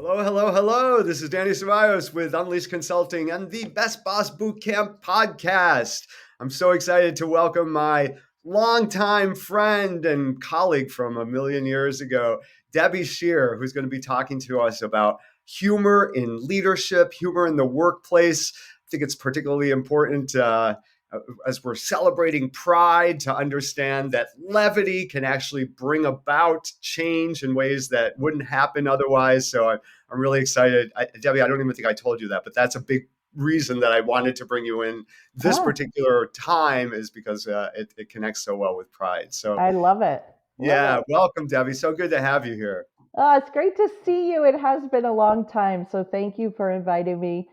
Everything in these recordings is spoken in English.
Hello, hello, hello. This is Danny Ceballos with Unleash Consulting and the Best Boss Bootcamp podcast. I'm so excited to welcome my longtime friend and colleague from a million years ago, Debbie Scheer, who's going to be talking to us about humor in leadership, humor in the workplace. I think it's particularly important as we're celebrating Pride to understand that levity can actually bring about change in ways that wouldn't happen otherwise. So I'm really excited. Debbie, I don't even think I told you that, but that's a big reason that I wanted to bring you in this Ah, particular time is because it connects so well with Pride. So I love it. Love yeah, it. welcome, Debbie. So good to have you here. It's great to see you. It has been a long time. So thank you for inviting me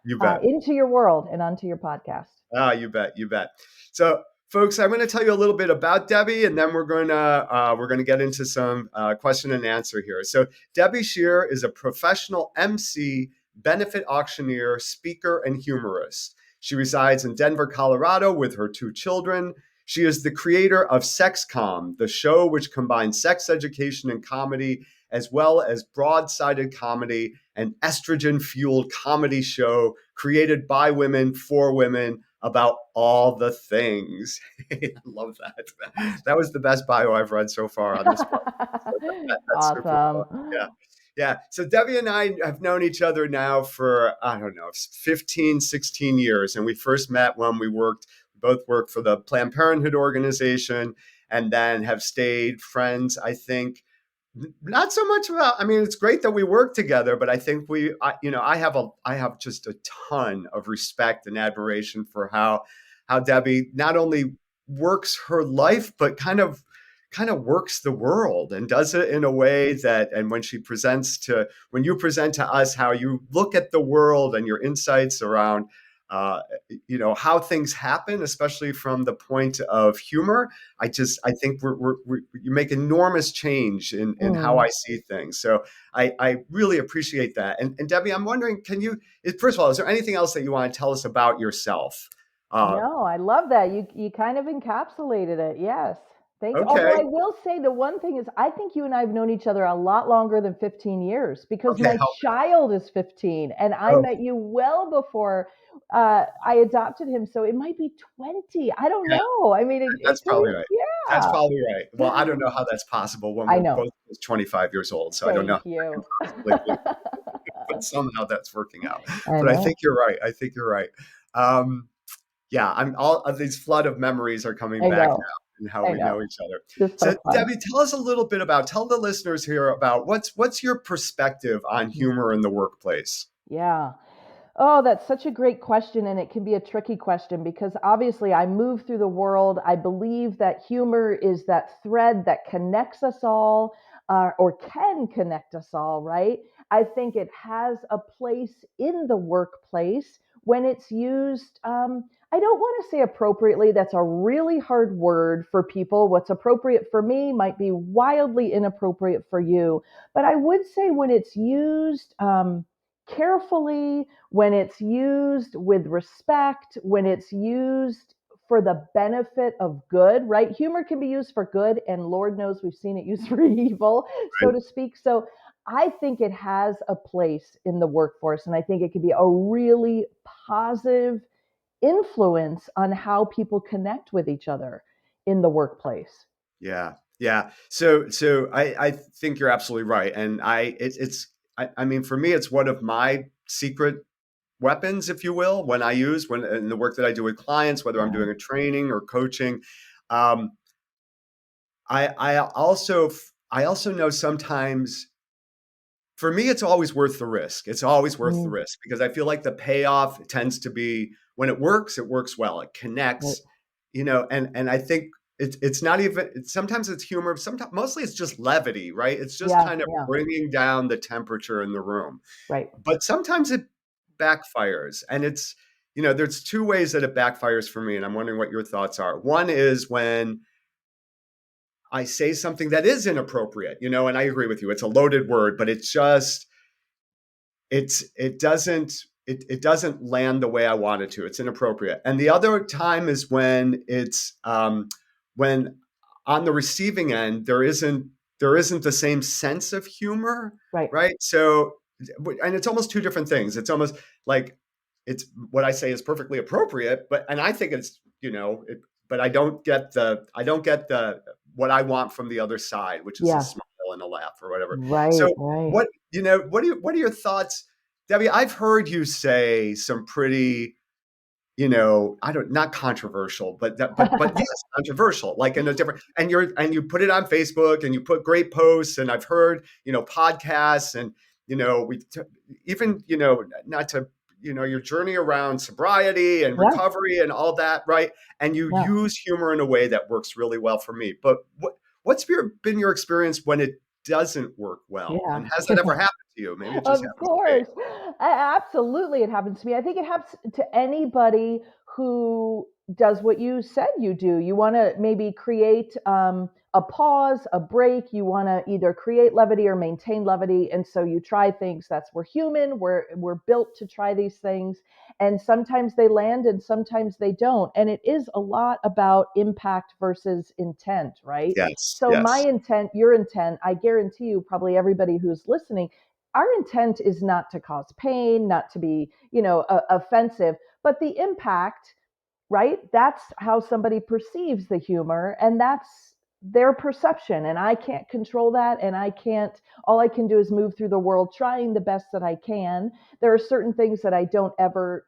You bet. into your world and onto your podcast. Ah, you bet, you bet. So, folks, I'm going to tell you a little bit about Debbie, and then we're going to get into some question and answer here. So, Debbie Scheer is a professional MC, benefit auctioneer, speaker, and humorist. She resides in Denver, Colorado, with her two children. She is the creator of SexCom, the show which combines sex education and comedy, as well as broad-sided comedy, an estrogen-fueled comedy show created by women for women about all the things. I love that. That was the best bio I've read so far on this one. So that's super Awesome. cool. Yeah. Yeah. So Debbie and I have known each other now for, I don't know, 15, 16 years. And we first met when we both worked for the Planned Parenthood organization and then have stayed friends, I think, not so much about, I mean, it's great that we work together, but I think I have just a ton of respect and admiration for how Debbie not only works her life but kind of works the world and does it in a way that, and when you present to us how you look at the world and your insights around uh, how things happen, especially from the point of humor. I think you make enormous change in how Mm. I see things. So I really appreciate that. And Debbie, I'm wondering, first of all, is there anything else that you want to tell us about yourself? Uh, No, I love that. You kind of encapsulated it. Yes. Thank you. Although okay. I will say the one thing is I think you and I have known each other a lot longer than 15 years because Okay. my child is 15 and I Oh, met you well before I adopted him. So it might be 20. I don't yeah, know. I mean, that's it could probably be, right. That's yeah. probably right. Well, I don't know how that's possible when I we're know. both 25 years old. So I don't know how Thank that can you. possibly be, but somehow that's working out. I But I know. think you're right. I think you're right. Um, yeah, I'm all of these flood of memories are coming I back know. now and how I we know. know each other. Just So so fun. Debbie, tell the listeners here about what's your perspective on Mm. humor in the workplace? Yeah. Oh, that's such a great question. And it can be a tricky question because obviously I move through the world. I believe that humor is that thread that connects us all or can connect us all, right? I think it has a place in the workplace when it's used. I don't want to say appropriately. That's a really hard word for people. What's appropriate for me might be wildly inappropriate for you. But I would say when it's used carefully, when it's used with respect, when it's used for the benefit of good, right? Humor can be used for good, and Lord knows we've seen it used for evil, so Right? to speak. So I think it has a place in the workforce, and I think it can be a really positive influence on how people connect with each other in the workplace. Yeah, yeah. So I think you're absolutely right, and I mean for me it's one of my secret weapons, if you will, when in the work that I do with clients, whether I'm Yeah. doing a training or coaching. Um, I also know sometimes for me it's always worth the risk. It's always worth the Mm, risk because I feel like the payoff tends to be when it works well. It right. connects, and I think it's not even sometimes it's humor, sometimes mostly it's just levity, right? It's just Yeah. kind of Yeah. bringing down the temperature in the room. Right. But sometimes it backfires and there's two ways that it backfires for me and I'm wondering what your thoughts are. One is when I say something that is inappropriate, and I agree with you. It's a loaded word, but it doesn't land the way I want it to. It's inappropriate. And the other time is when when on the receiving end there isn't the same sense of humor, Right. right? So and it's almost two different things. It's almost like it's what I say is perfectly appropriate, but and I think it's but I don't get the what I want from the other side, which is a Yeah. smile and a laugh or whatever. Right, So right. what are your thoughts, Debbie? I've heard you say some pretty I don't not controversial, but yes, controversial, like in a different and you put it on Facebook and you put great posts and I've heard, podcasts and we even, not to your journey around sobriety and Yeah, recovery and all that, right? And you yeah. use humor in a way that works really well for me. But been your experience when it doesn't work well? Yeah. And has that ever happened to you? Maybe it just Of happens to me. course. Absolutely, it happens to me. I think it happens to anybody who does what you said you do. You want to maybe create a pause, a break. You want to either create levity or maintain levity, and so you try things. We're human. We're built to try these things, and sometimes they land, and sometimes they don't. And it is a lot about impact versus intent, right? Yes, So my yes. intent, your intent, I guarantee you, probably everybody who's listening, our intent is not to cause pain, not to be, offensive, but the impact, right? That's how somebody perceives the humor, and that's their perception. And I can't control that. And all I can do is move through the world trying the best that I can. There are certain things that I don't ever,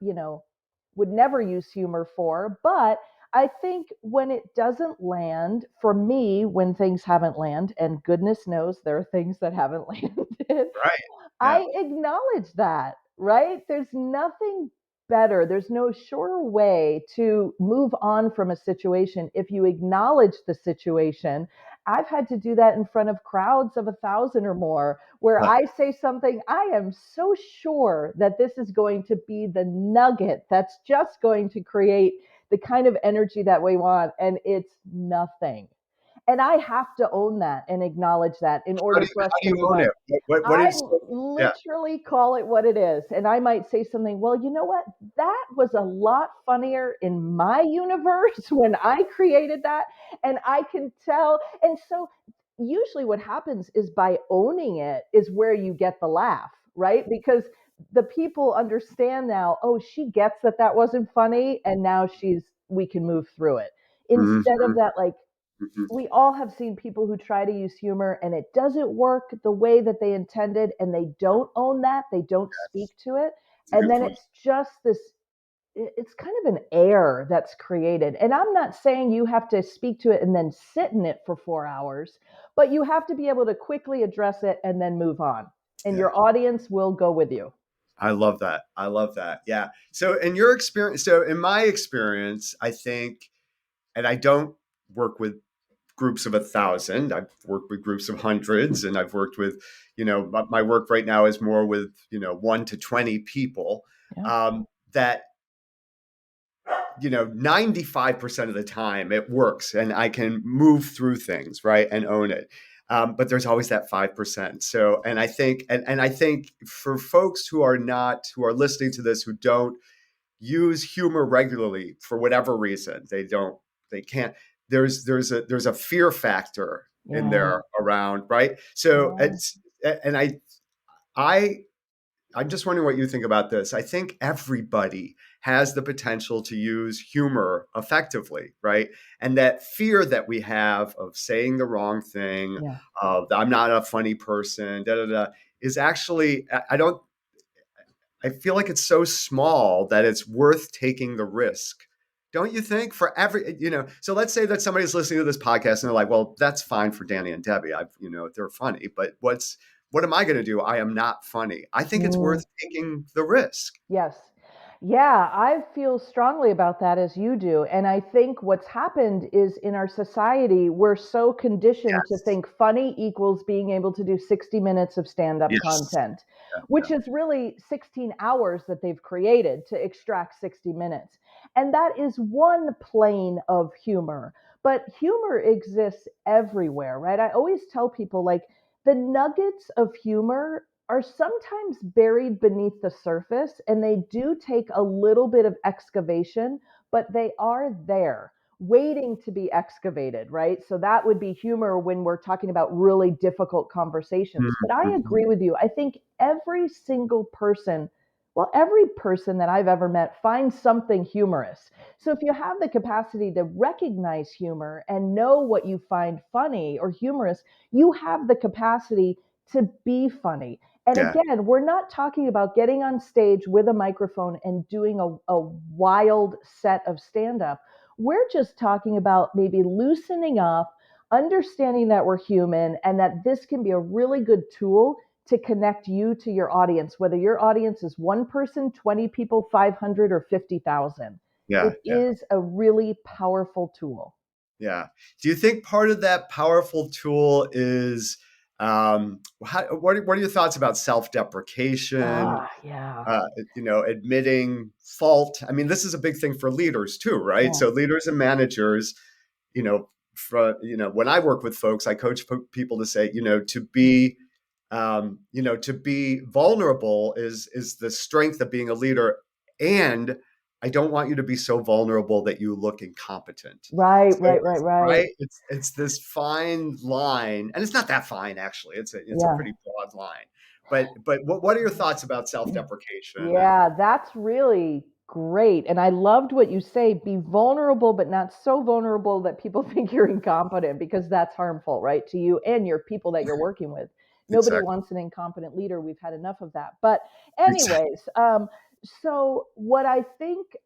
would never use humor for. But I think when it doesn't land, for me, when things haven't landed, and goodness knows there are things that haven't landed, Right. Yeah. I acknowledge that, right? There's nothing better. There's no surer way to move on from a situation if you acknowledge the situation. I've had to do that in front of crowds of 1,000 or more, where Huh. I say something, I am so sure that this is going to be the nugget that's just going to create the kind of energy that we want, and it's nothing. And I have to own that and acknowledge that in order for us How do to you move own on. it? What I is yeah, literally call it what it is. And I might say something, well, you know what? That was a lot funnier in my universe when I created that. And I can tell. And so usually what happens is by owning it is where you get the laugh, right? Because the people understand now, oh, she gets that that wasn't funny. And now we can move through it. mhm, Instead of that, like, mhm. we all have seen people who try to use humor and it doesn't work the way that they intended, and they don't own that, they don't speak to it, That's a and good then point. it's just this, it's kind of an air that's created. And I'm not saying you have to speak to it and then sit in it for 4 hours, but you have to be able to quickly address it and then move on, and Yeah. your audience will go with you. I love that. I love that. Yeah. So in my experience, I think, and I don't work with groups of 1,000. I've worked with groups of hundreds, and I've worked with, my work right now is more with, 1 to 20 people. Yeah. That 95% of the time it works and I can move through things, right, and own it. But there's always that 5%. So, and I think for folks who are listening to this, who don't use humor regularly for whatever reason, they can't, there's a fear factor in Yeah. there around, right? So Yeah. it's, and I, I'm just wondering what you think about this. I think everybody has the potential to use humor effectively, right? And that fear that we have of saying the wrong thing, Yeah. of I'm not a funny person, da da da, is actually, I don't, I feel like it's so small that it's worth taking the risk. Don't you think? For every, so let's say that somebody's listening to this podcast and they're like, well, that's fine for Danny and Debbie. They're funny, but what am I going to do? I am not funny. I think it's Mm. worth taking the risk. Yes. Yeah, I feel strongly about that as you do. And I think what's happened is in our society, we're so conditioned to Yes. think funny equals being able to do 60 minutes of stand up Yes. content, Yeah. which Yeah. is really 16 hours that they've created to extract 60 minutes. And that is one plane of humor. But humor exists everywhere, right? I always tell people, like, the nuggets of humor are sometimes buried beneath the surface, and they do take a little bit of excavation, but they are there. waiting to be excavated, right? So that would be humor when we're talking about really difficult conversations. But I Mm-hmm. agree with you. I think every single person, well, every person that I've ever met finds something humorous. So if you have the capacity to recognize humor and know what you find funny or humorous, you have the capacity to be funny. And Yeah. again, we're not talking about getting on stage with a microphone and doing a wild set of stand up. We're just talking about maybe loosening up, understanding that we're human, and that this can be a really good tool to connect you to your audience, whether your audience is one person, 20 people, 500, or 50,000. Yeah. It Yeah. is a really powerful tool. Yeah. Do you think part of that powerful tool is what are your thoughts about self-deprecation? Ah, yeah. uh, Admitting fault. I mean, this is a big thing for leaders too, right? Yeah. So leaders and managers, when I work with folks, I coach people to say, to be vulnerable is the strength of being a leader, and I don't want you to be so vulnerable that you look incompetent. Right, So, right, right, right. right, it's this fine line, and it's not that fine actually. It's a Yeah. pretty broad line. But what are your thoughts about self-deprecation and Yeah, that's really great. And I loved what you say, be vulnerable, but not so vulnerable that people think you're incompetent, because that's harmful, right, to you and your people that you're working with. Nobody exactly wants an incompetent leader. We've had enough of that. But, exactly anyways, so what I think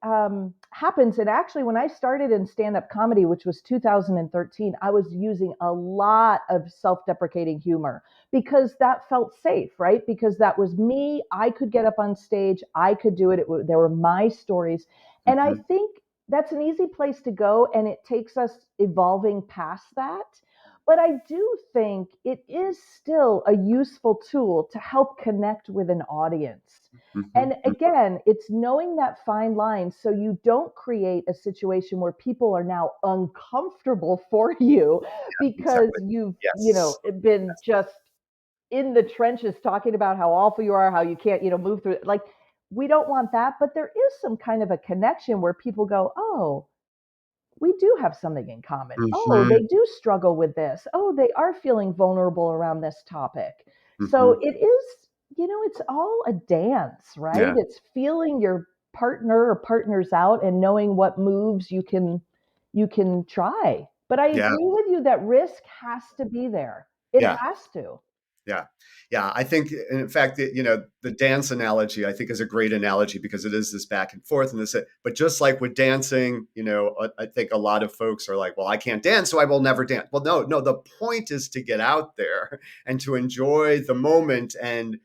happens, and actually, when I started in stand up comedy, which was 2013, I was using a lot of self deprecating humor because that felt safe, right? Because that was me. I could get up on stage. I could do it. There were my stories. And I hmm think that's an easy place to go. And it takes us evolving past that. But I do think it is still a useful tool to help connect with an audience. hmm And again, it's knowing that fine line so you don't create a situation where people are now uncomfortable for you because exactly you've, yes been just in the trenches talking about how awful you are, how you can't, move through it. Like, we don't want that, but there is some kind of a connection where people go, "Oh, we do have something in common. Oh, hmm they do struggle with this. Oh, they are feeling vulnerable around this topic." So hmm it is, it's all a dance, right? yeah It's feeling your partner or partners out and knowing what moves you can try. But I yeah agree with you that risk has to be there. It yeah has to. Yeah. Yeah. I think, in fact, the dance analogy, I think, is a great analogy because it is this back and forth and this, but just like with dancing, I think a lot of folks are like, well, I can't dance, so I will never dance. Well, no, no, the point is to get out there and to enjoy the moment and,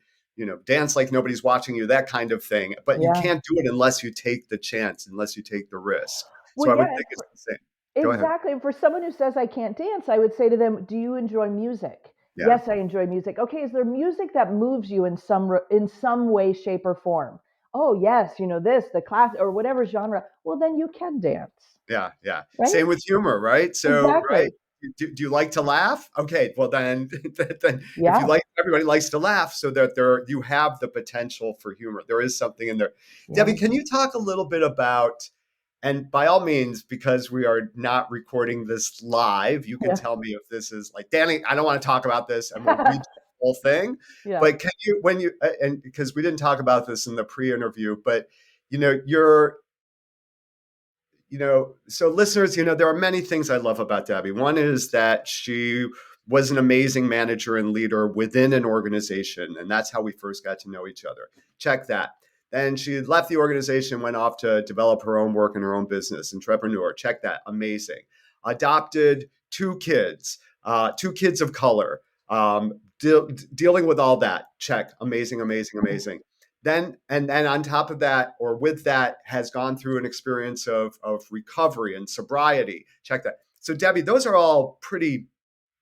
dance like nobody's watching you, that kind of thing. But you Yeah. can't do it unless you take the chance, unless you take the risk. Well, So I would yeah, think it's the same. Go ahead. exactly. And for someone who says I can't dance, I would say to them, "Do you enjoy music?" Yeah. Yes, I enjoy music. Okay, is there music that moves you in some way, shape, or form? Oh, yes, this, the class, or whatever genre. Well, then you can dance, Yeah, yeah. right? Same with humor, right? So, right, Exactly. do you like to laugh? Okay, well then, then if you Yeah, like, everybody likes to laugh, so that you have the potential for humor. There is something in there. yeah, Debbie, can you talk a little bit about? And by all means, because we are not recording this live, you can yeah, tell me if this is like, Danny, I don't want to talk about this, and we'll read the whole thing. yeah, But can you, and because we didn't talk about this in the pre-interview, but you're so listeners, there are many things I love about Debbie. One is that she was an amazing manager and leader within an organization, and that's how we first got to know each other. Check that. Then she left the organization, went off to develop her own work and her own business, entrepreneur. Check that. Amazing. Adopted two kids of color, dealing with all that. Check. Amazing, amazing, amazing. Then on top of that, or with that, has gone through an experience of recovery and sobriety. Check that. So Debbie, those are all pretty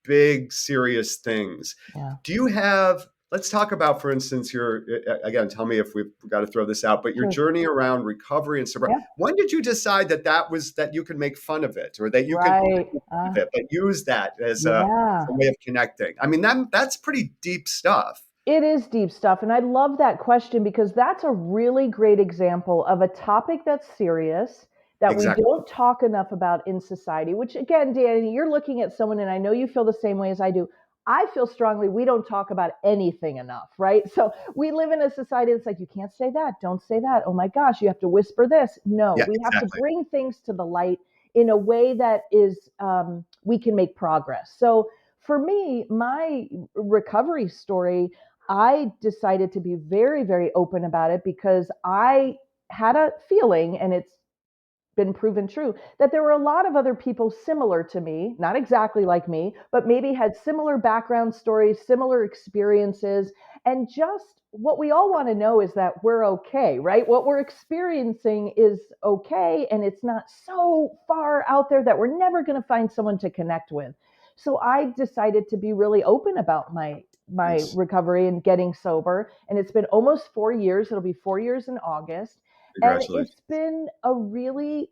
big, serious things. yeah. Do you have, let's talk about, for instance, your, again, tell me if we've got to throw this out, but your Sure. journey around recovery and sobriety. Yeah. When did you decide that you could make fun of it, or that you could Right. make fun of it, but use that as Yeah. a way of connecting? I mean, that's pretty deep stuff. It is deep stuff. And I love that question because that's a really great example of a topic that's serious that we Exactly. don't talk enough about in society, which again, Danny, you're looking at someone, and I know you feel the same way as I do. I feel strongly we don't talk about anything enough, right? So we live in a society that's like, you can't say that, don't say that. Oh my gosh, you have to whisper this. No, Yeah, we have to exactly. bring things to the light in a way that is, we can make progress. So for me, my recovery story, I decided to be very, very open about it because I had a feeling, and it's been proven true, that there were a lot of other people similar to me, not exactly like me, but maybe had similar background stories, similar experiences. And just what we all want to know is that we're okay, right? What we're experiencing is okay. And it's not so far out there that we're never going to find someone to connect with. So I decided to be really open about my Nice. recovery and getting sober. And it's been almost 4 years. It'll be 4 years in August. And Congratulations. it's been a really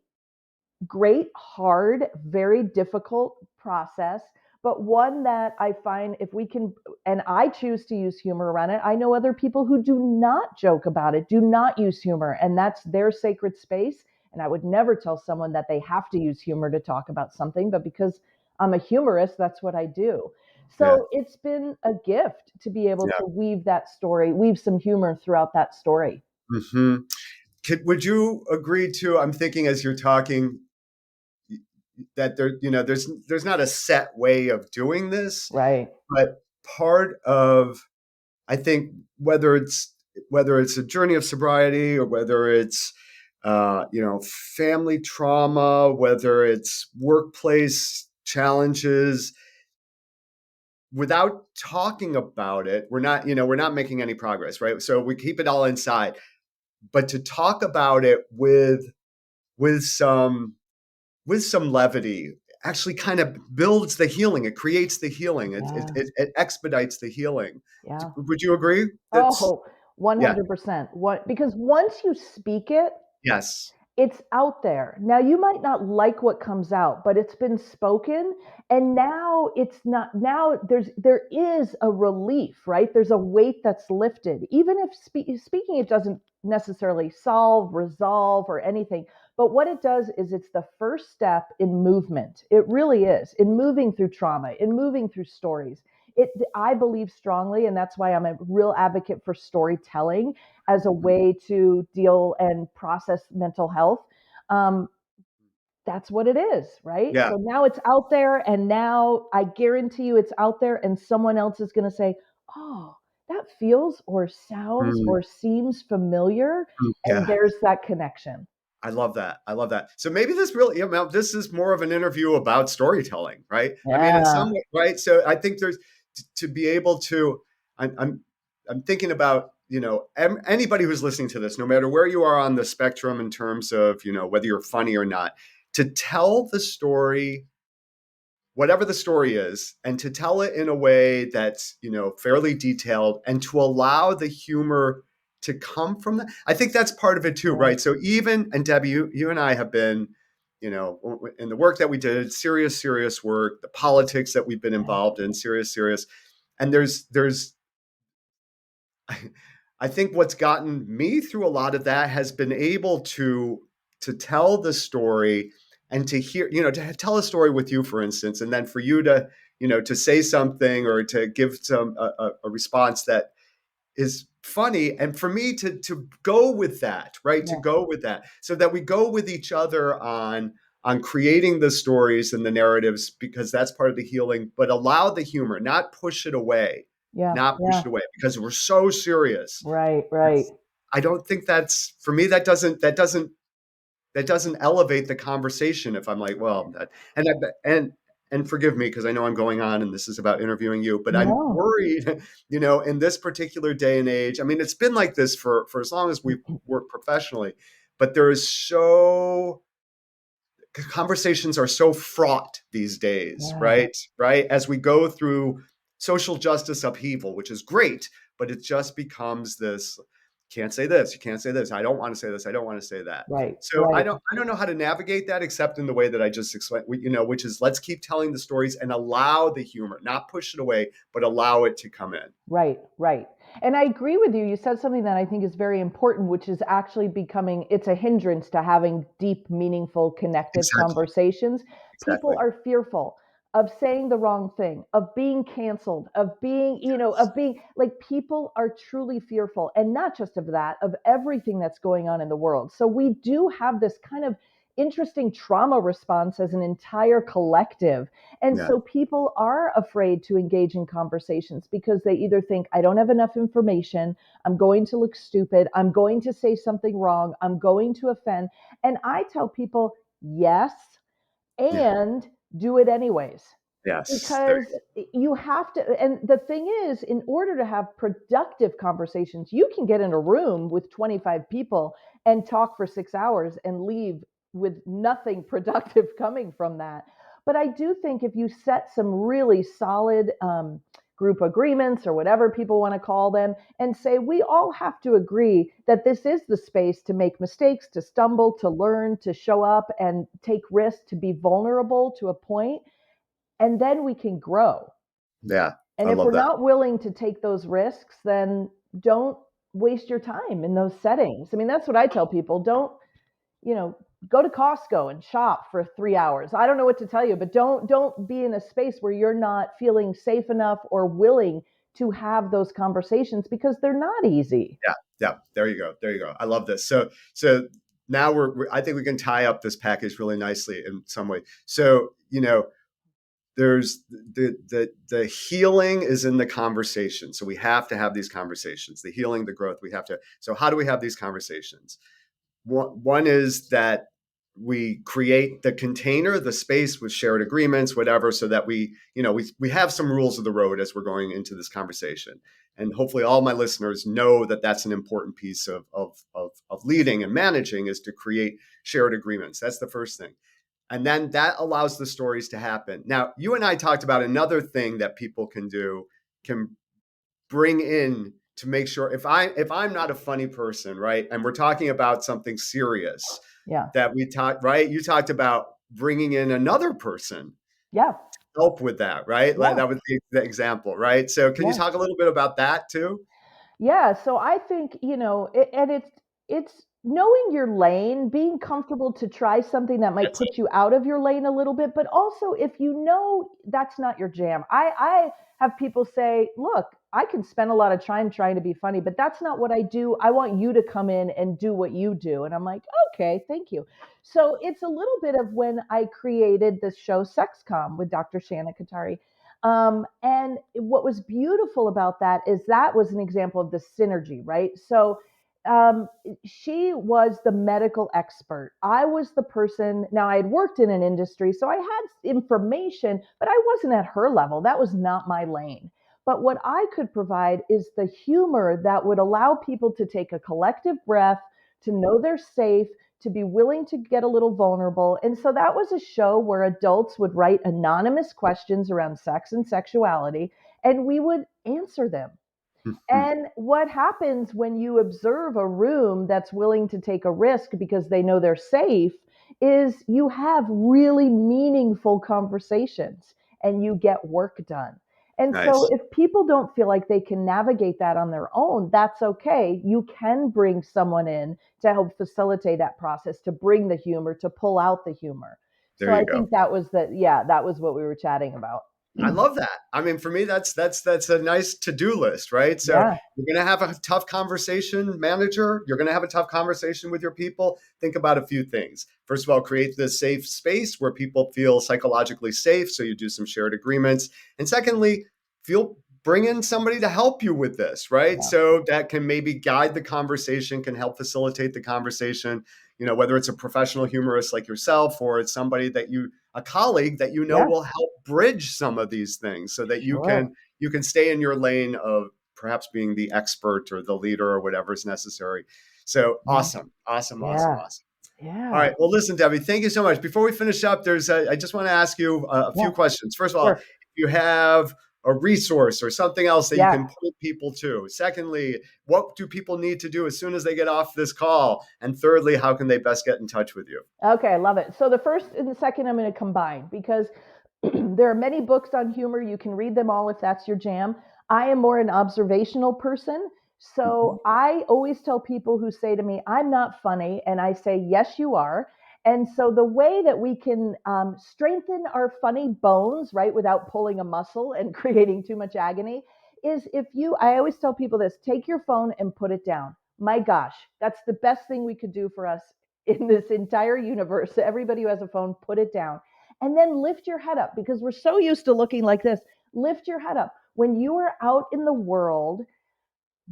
great, hard, very difficult process, but one that I find if we can, and I choose to use humor around it. I know other people who do not joke about it, do not use humor, and that's their sacred space. And I would never tell someone that they have to use humor to talk about something, but because I'm a humorist, that's what I do. Yeah. So it's been a gift to be able Yeah. to weave that story, weave some humor throughout that story. Hmm. Would you agree to? I'm thinking as you're talking that there's not a set way of doing this, Right. but part of, I think, whether it's a journey of sobriety or whether it's family trauma, whether it's workplace challenges, without talking about it, we're not making any progress, right? So we keep it all inside. But to talk about it with some with some levity actually kind of builds the healing. It creates the healing. It it, Yeah. it, it expedites the healing. Yeah. Would you agree? That's Oh, Yeah. 100%. What, because once you speak it, Yes. it's out there. Now you might not like what comes out, but it's been spoken, and now it's not, now there is a relief, right? There's a weight that's lifted. Even if speaking it doesn't necessarily solve, resolve or anything, but what it does is it's the first step in movement. It really is. In moving through trauma, in moving through stories. It I believe strongly, and that's why I'm a real advocate for storytelling as a way to deal and process mental health. Um, that's what it is, right? Yeah. So now it's out there, and now I guarantee you it's out there, and someone else is going to say, "Oh, that feels or sounds Mm, or seems familiar," and yeah. there's that connection. I love that. I love that. So maybe this is more of an interview about storytelling, right? I mean, in some Yeah, way, right? So I think there's to be able to. I'm thinking about anybody who's listening to this, no matter where you are on the spectrum in terms of whether you're funny or not, to tell the story, whatever the story is, and to tell it in a way that's fairly detailed, and to allow the humor to come from that. I think that's part of it too, right. right? So even, and Debbie, you and I have been, in the work that we did, serious work, the politics that we've been Yeah, involved in, serious, and there's I think what's gotten me through a lot of that has been able to tell the story, and to hear, to tell a story with you, for instance, and then for you to, to say something or to give a response that is funny, and for me to go with that, right? To yeah, go with that, so that we go with each other on creating the stories and the narratives, because that's part of the healing, but allow the humor, not push it away, yeah, not push yeah. it away, because we're so serious. Right, right. I don't think that's, for me, that doesn't elevate the conversation if I'm like, well, and forgive me because I know I'm going on and this is about interviewing you, but I'm No. worried, in this particular day and age. I mean, it's been like this for as long as we've worked professionally, but there is so conversations are so fraught these days, Yeah, right? Right? As we go through social justice upheaval, which is great, but it just becomes this can't say this, you can't say this, I don't want to say this, I don't want to say that. Right, So right. I don't know how to navigate that except in the way that I just explained, which is let's keep telling the stories and allow the humor, not push it away, but allow it to come in. Right, right. And I agree with you. You said something that I think is very important, which is actually becoming, it's a hindrance to having deep, meaningful, connective Exactly. conversations. People Exactly. are fearful of saying the wrong thing, of being canceled, of being, Yes. of being like people are truly fearful. And not just of that, of everything that's going on in the world. So we do have this kind of interesting trauma response as an entire collective, and Yeah. so people are afraid to engage in conversations because they either think, I don't have enough information, I'm going to look stupid, I'm going to say something wrong, I'm going to offend. And I tell people, yes, Yeah. and do it anyways. Yes. There Because you have to, and the thing is, in order to have productive conversations, you can get in a room with 25 people and talk for 6 hours and leave with nothing productive coming from that. But I do think if you set some really solid group agreements or whatever people want to call them and say, we all have to agree that this is the space to make mistakes, to stumble, to learn, to show up and take risks, to be vulnerable to a point, and then we can grow. Yeah. And I if love we're that. not willing to take those risks, then don't waste your time in those settings. I mean, that's what I tell people. Don't, you know, go to Costco and shop for 3 hours. I don't know what to tell you, but don't be in a space where you're not feeling safe enough or willing to have those conversations because they're not easy. Yeah. Yeah. There you go. There you go. I love this. So now I think we can tie up this package really nicely in some way. So, there's the healing is in the conversation. So we have to have these conversations, the healing, the growth. We have to. So how do we have these conversations? One is that we create the container, the space with shared agreements, whatever, so that we have some rules of the road as we're going into this conversation. And hopefully all my listeners know that that's an important piece of leading and managing, is to create shared agreements. That's the first thing. And then that allows the stories to happen. Now, you and I talked about another thing that people can do, can bring in to make sure, if I'm not a funny person, right? And we're talking about something serious Yeah. that we talked, right? You talked about bringing in another person Yeah. to help with that, right? Like Yeah. that was the example, right? So can you Yeah. talk a little bit about that too? Yeah, so I think, and it's knowing your lane, being comfortable to try something that might That's it. put you out of your lane a little bit, but also if you know that's not your jam. I have people say, "Look, I can spend a lot of time trying to be funny, but that's not what I do. I want you to come in and do what you do." And I'm like, "Okay, thank you." So it's a little bit of when I created this show Sexcom with Dr. Shanna Katari. And what was beautiful about that is that was an example of the synergy, right? So um, she was the medical expert. I was the person, now I had worked in an industry, so I had information, but I wasn't at her level. That was not my lane. But what I could provide is the humor that would allow people to take a collective breath, to know they're safe, to be willing to get a little vulnerable. And so that was a show where adults would write anonymous questions around sex and sexuality, and we would answer them. And what happens when you observe a room that's willing to take a risk because they know they're safe is you have really meaningful conversations and you get work done. And so Nice. if people don't feel like they can navigate that on their own, that's okay. You can bring someone in to help facilitate that process, to bring the humor, to pull out the humor. So There I you go. think that was yeah, that was what we were chatting about. I love that. I mean, for me, that's a nice to-do list, right? So Yeah, you're going to have a tough conversation, manager. You're going to have a tough conversation with your people. Think about a few things. First of all, create this safe space where people feel psychologically safe. So you do some shared agreements. And secondly, bring in somebody to help you with this, right? yeah, So that can maybe guide the conversation, can help facilitate the conversation. Whether it's a professional humorist like yourself, or it's somebody a colleague that yeah, will help bridge some of these things, so that you sure. can you can stay in your lane of perhaps being the expert or the leader or whatever is necessary. So Yeah, awesome, awesome, awesome, yeah, awesome. All yeah, right. Well, listen, Debbie, thank you so much. Before we finish up, I just want to ask you a yeah, few questions. First of all, if sure. you have a resource or something else that you Yeah. can point people to? Secondly, what do people need to do as soon as they get off this call? And thirdly, how can they best get in touch with you? Okay, I love it. So the first and the second I'm going to combine because there are many books on humor. You can read them all if that's your jam. I am more an observational person. Mhm. So I always tell people who say to me, I'm not funny. And I say, yes, you are. And so the way that we can strengthen our funny bones, right, without pulling a muscle and creating too much agony, is if you, I always tell people this, take your phone and put it down. My gosh, that's the best thing we could do for us in this entire universe. Everybody who has a phone, put it down. And then lift your head up because we're so used to looking like this. Lift your head up. When you are out in the world,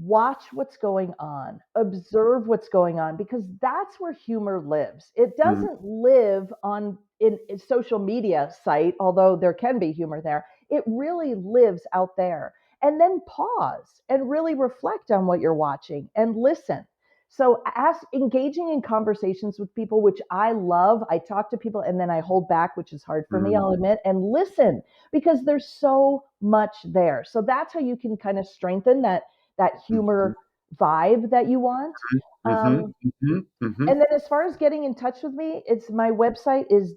watch what's going on, observe what's going on, because that's where humor lives. It Mhm. doesn't live on in social media site, although there can be humor there. It really lives out there. And then pause and really reflect on what you're watching and listen. So ask engaging in conversations with people, which I love. I talk to people and then I hold back, which is hard for me, I'll admit, and listen because there's so much there. So that's how you can kind of strengthen that Mhm. humor vibe that you want. Mhm. Um, Mhm. Mhm. and then as far as getting in touch with me, it's my website is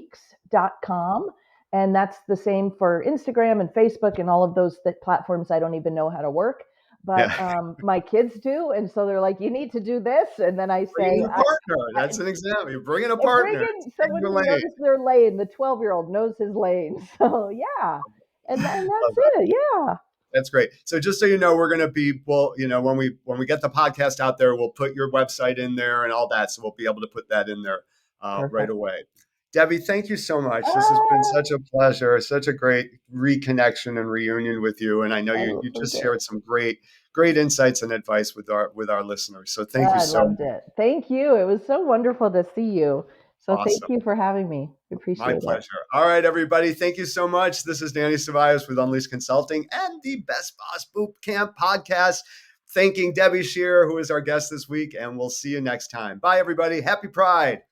debbiescheerspeaks.com. And that's the same for Instagram and Facebook and all of those platforms I don't even know how to work. But Yeah. my kids do. And so they're like, you need to do this. And then I Bring in say, a partner. I, That's an example. You're bringing a bring partner. in Stay in someone your who lane. knows their lane. The 12-year-old knows his lane. So yeah. And Love that's that. it. Yeah. That's great. So just so you know, we're going to be, well, when we get the podcast out there, we'll put your website in there and all that. So we'll be able to put that in there right Perfect. away. Debbie, thank you so much. This has been Ah, such a pleasure, such a great reconnection and reunion with you. And I know I you loved just it. shared some great insights and advice with our listeners. So thank you I so loved much. it. Thank you. It was so wonderful to see you. So thank Awesome. you for having me. I My appreciate it. pleasure. All right, everybody. Thank you so much. This is Danny Ceballos with Unleashed Consulting and the Best Boss Boot Camp podcast. Thanking Debbie Scheer, who is our guest this week, and we'll see you next time. Bye, everybody. Happy Pride.